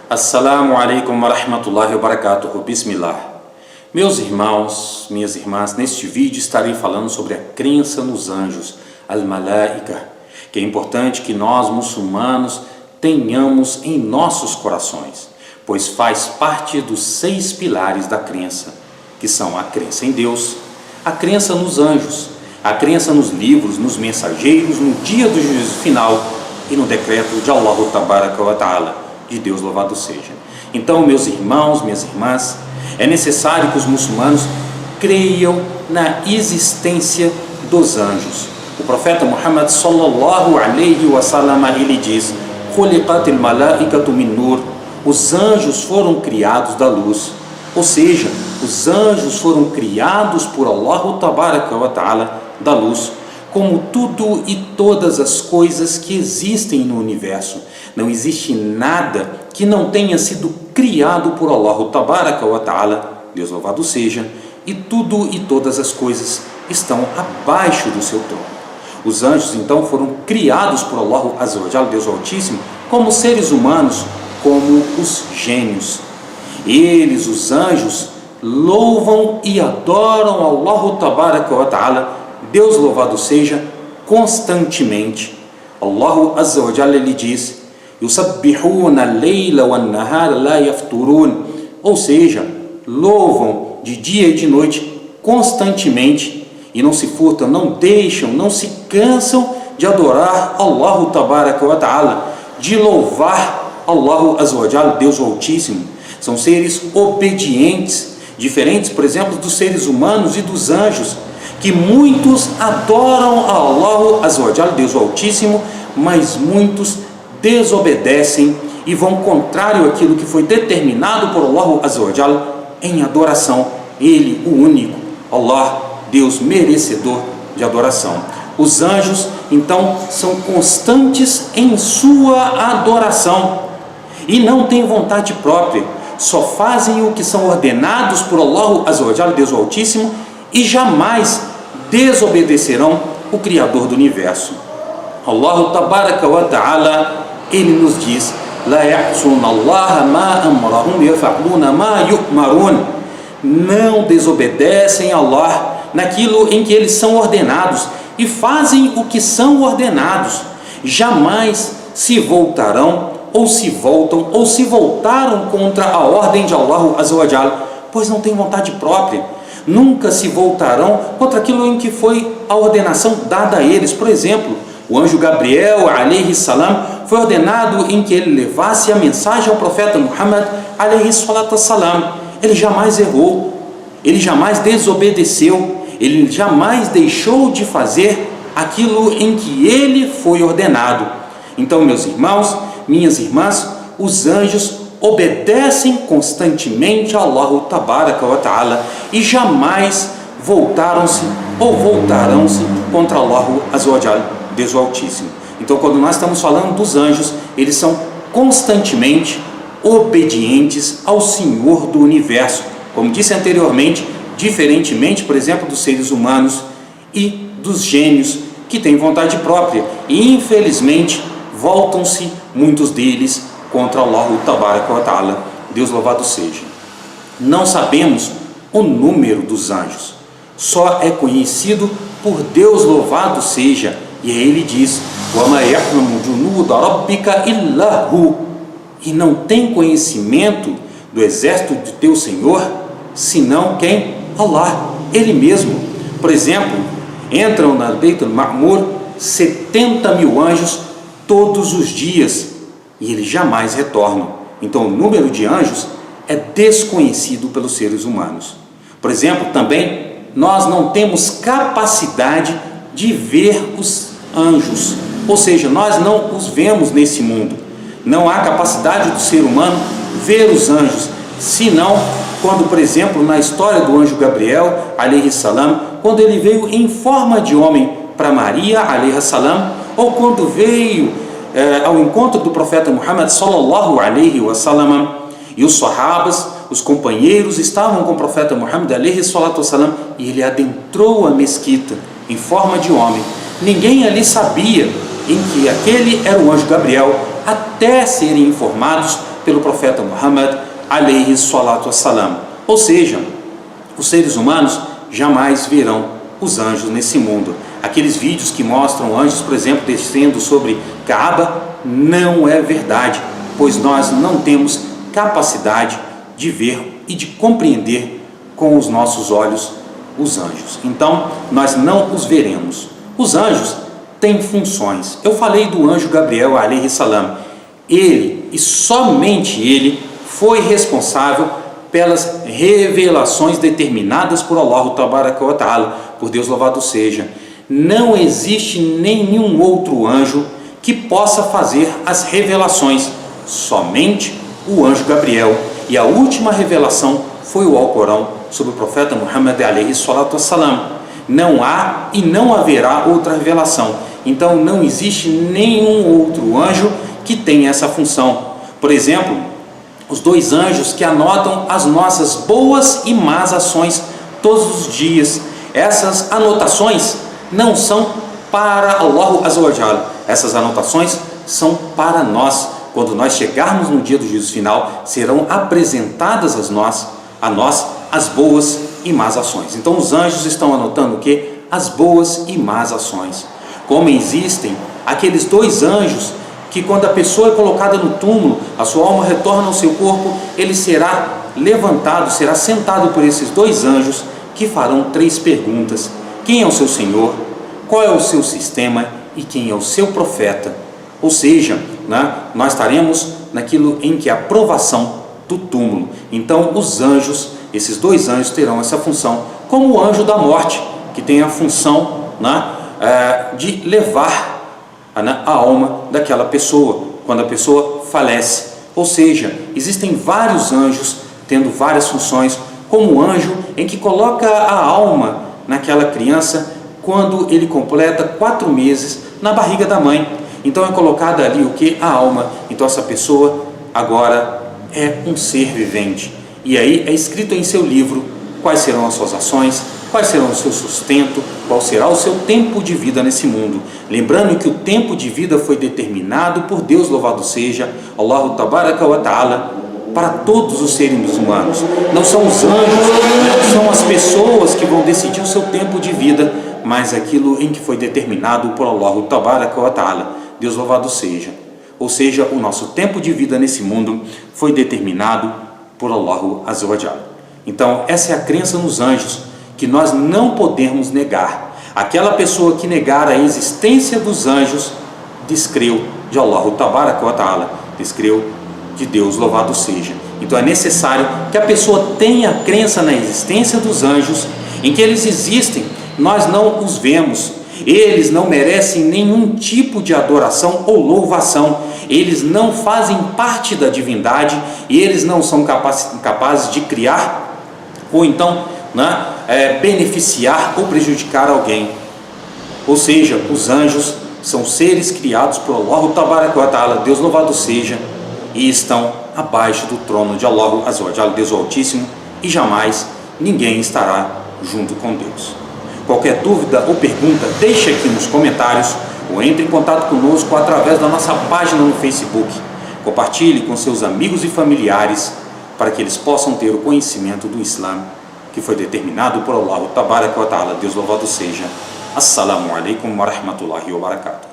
Assalamu alaikum wa rahmatullahi wa barakatuhu. Bismillah. Meus irmãos, minhas irmãs, neste vídeo estarei falando sobre a crença nos anjos, al-malaika, que é importante que nós muçulmanos tenhamos em nossos corações, pois faz parte dos 6 pilares da crença, que são a crença em Deus, a crença nos anjos, a crença nos livros, nos mensageiros, no dia do juízo final e no decreto de Allah Tabaraka wa Ta'ala, de Deus louvado seja. Então, meus irmãos, minhas irmãs, é necessário que os muçulmanos creiam na existência dos anjos. O profeta Muhammad sallallahu alaihi wa sallam, ele diz: "Khuliqat al-malaikatu min nur", os anjos foram criados da luz. Ou seja, os anjos foram criados por Allah Tabaraka wa Ta'ala da luz, como tudo e todas as coisas que existem no universo. Não existe nada que não tenha sido criado por Allah Tabaraka wa Ta'ala, Deus louvado seja, e tudo e todas as coisas estão abaixo do seu trono. Os anjos então foram criados por Allah Azza wa Jalla, Deus Altíssimo, como seres humanos, como os gênios. Eles, os anjos, louvam e adoram Allah Tabaraka wa Ta'ala, Deus louvado seja, constantemente. Allah Azza wa Jalla, ele diz: "Yusabbihuna al-layla wan-nahara la yafturun", ou seja, louvam de dia e de noite constantemente e não se furtam, não deixam, não se cansam de adorar Allah Tabaraka wa Ta'ala, de louvar Allah Azza wa Jalla, Deus Altíssimo. São seres obedientes, diferentes, por exemplo, dos seres humanos e dos anjos, que muitos adoram a Allah Azza wa Jalla, Deus Altíssimo, mas muitos desobedecem e vão contrário àquilo que foi determinado por Allah Azza wa Jalla em adoração. Ele, o único, Allah, Deus merecedor de adoração. Os anjos, então, são constantes em sua adoração e não têm vontade própria, só fazem o que são ordenados por Allah Azza wa Jalla, Deus Altíssimo, e jamais desobedecerão o Criador do Universo. Allah Tabaraka wa Ta'ala, ele nos diz: "La ya'suna Allah ma amrahum yaf'aluna ma yu'marun", não desobedecem a Allah naquilo em que eles são ordenados e fazem o que são ordenados. Jamais se voltarão ou se voltam ou se voltaram contra a ordem de Allah Azza wa Jalla, pois não têm vontade própria. Nunca se voltarão contra aquilo em que foi a ordenação dada a eles. Por exemplo, o anjo Gabriel alaihi salam foi ordenado em que ele levasse a mensagem ao profeta Muhammad alaihi salatu salam. Ele jamais errou, ele jamais desobedeceu, ele jamais deixou de fazer aquilo em que ele foi ordenado. Então, meus irmãos, minhas irmãs, os anjos obedecem constantemente a Allah Tabaraka wa Ta'ala e jamais voltaram-se ou voltarão-se contra Allah Azza wa Jalla, Deus Altíssimo. Então, quando nós estamos falando dos anjos, eles são constantemente obedientes ao Senhor do Universo, como disse anteriormente, diferentemente, por exemplo, dos seres humanos e dos gênios, que têm vontade própria e, infelizmente, voltam-se muitos deles contra Allah Tabaraka wa Ta'ala, Deus louvado seja. Não sabemos o número dos anjos, só é conhecido por Deus louvado seja, e aí ele diz: "Wa ma ya'lamu junuda rabbika illa hu", e não tem conhecimento do exército de teu Senhor senão quem? Allah, ele mesmo. Por exemplo, entram na Beit al-Ma'mur 70.000 anjos todos os dias e eles jamais retornam. Então o número de anjos é desconhecido pelos seres humanos. Por exemplo, também nós não temos capacidade de ver os anjos, ou seja, nós não os vemos nesse mundo. Não há capacidade do ser humano ver os anjos, senão quando, por exemplo, na história do anjo Gabriel alaihi salam, quando ele veio em forma de homem para Maria alaihi salam, ou quando veio ao encontro do profeta Muhammad sallallahu alaihi wa sallam, e os sahabas, os companheiros, estavam com o profeta Muhammad alaihi salatu salam, e ele adentrou a mesquita em forma de homem. Ninguém ali sabia em que aquele era o anjo Gabriel, até serem informados pelo profeta Muhammad alayhi salatu wassalam. Ou seja, os seres humanos jamais verão os anjos nesse mundo. Aqueles vídeos que mostram anjos, por exemplo, descendo sobre Kaaba, não é verdade, pois nós não temos capacidade de ver e de compreender com os nossos olhos os anjos. Então, nós não os veremos. Os anjos têm funções. Eu falei do anjo Gabriel alayhi salam. Ele, e somente ele, foi responsável pelas revelações determinadas por Allah Tabaraka wa Ta'ala, por Deus louvado seja. Não existe nenhum outro anjo que possa fazer as revelações, somente o anjo Gabriel. E a última revelação foi o Alcorão sobre o profeta Muhammad alayhi salatu wassalam. Não há e não haverá outra revelação. Então não existe nenhum outro anjo que tenha essa função. Por exemplo, os dois anjos que anotam as nossas boas e más ações todos os dias. Essas anotações não são para Allah Azza wa Jalla. Essas anotações são para nós. Quando nós chegarmos no dia do juízo final, serão apresentadas a nós as boas e más ações. Então os anjos estão anotando o quê? As boas e más ações. Como existem aqueles dois anjos que quando a pessoa é colocada no túmulo, a sua alma retorna ao seu corpo, ele será levantado, será sentado por esses dois anjos que farão 3 perguntas: quem é o seu Senhor? Qual é o seu sistema? E quem é o seu profeta? Ou seja, nós estaremos naquilo em que a provação do túmulo. Então os anjos, esses dois anjos terão essa função, como o anjo da morte, que tem a função de levar a alma daquela pessoa, quando a pessoa falece. Ou seja, existem vários anjos tendo várias funções, como o anjo em que coloca a alma naquela criança quando ele completa 4 meses na barriga da mãe. Então é colocada ali o que? A alma. Então essa pessoa agora é um ser vivente. E aí é escrito em seu livro quais serão as suas ações, quais serão o seu sustento, qual será o seu tempo de vida nesse mundo. Lembrando que o tempo de vida foi determinado por Deus, louvado seja, Allah Tabaraka wa Ta'ala, para todos os seres humanos. Não são os anjos, não são as pessoas que vão decidir o seu tempo de vida, mas aquilo em que foi determinado por Allah Tabaraka wa Ta'ala. Deus louvado seja. Ou seja, o nosso tempo de vida nesse mundo foi determinado por Allah Azza wa Jalla. Então, essa é a crença nos anjos, que nós não podemos negar. Aquela pessoa que negar a existência dos anjos, descreu de Allah Tabaraka wa Ta'ala, descreu de Deus louvado seja. Então é necessário que a pessoa tenha crença na existência dos anjos, em que eles existem, nós não os vemos, eles não merecem nenhum tipo de adoração ou louvação, eles não fazem parte da divindade e eles não são capazes de criar ou então beneficiar ou prejudicar alguém. Ou seja, os anjos são seres criados por Allah Tabaraka wa Ta'ala, Deus louvado seja, e estão abaixo do trono de Allah Azza wa Jalla, Deus Altíssimo, e jamais ninguém estará junto com Deus. Qualquer dúvida ou pergunta, deixe aqui nos comentários ou entre em contato conosco através da nossa página no Facebook. Compartilhe com seus amigos e familiares para que eles possam ter o conhecimento do Islã que foi determinado por Allah Tabaraka wa Ta'ala, Deus louvado seja. Assalamu alaikum wa rahmatullahi wa barakatuh.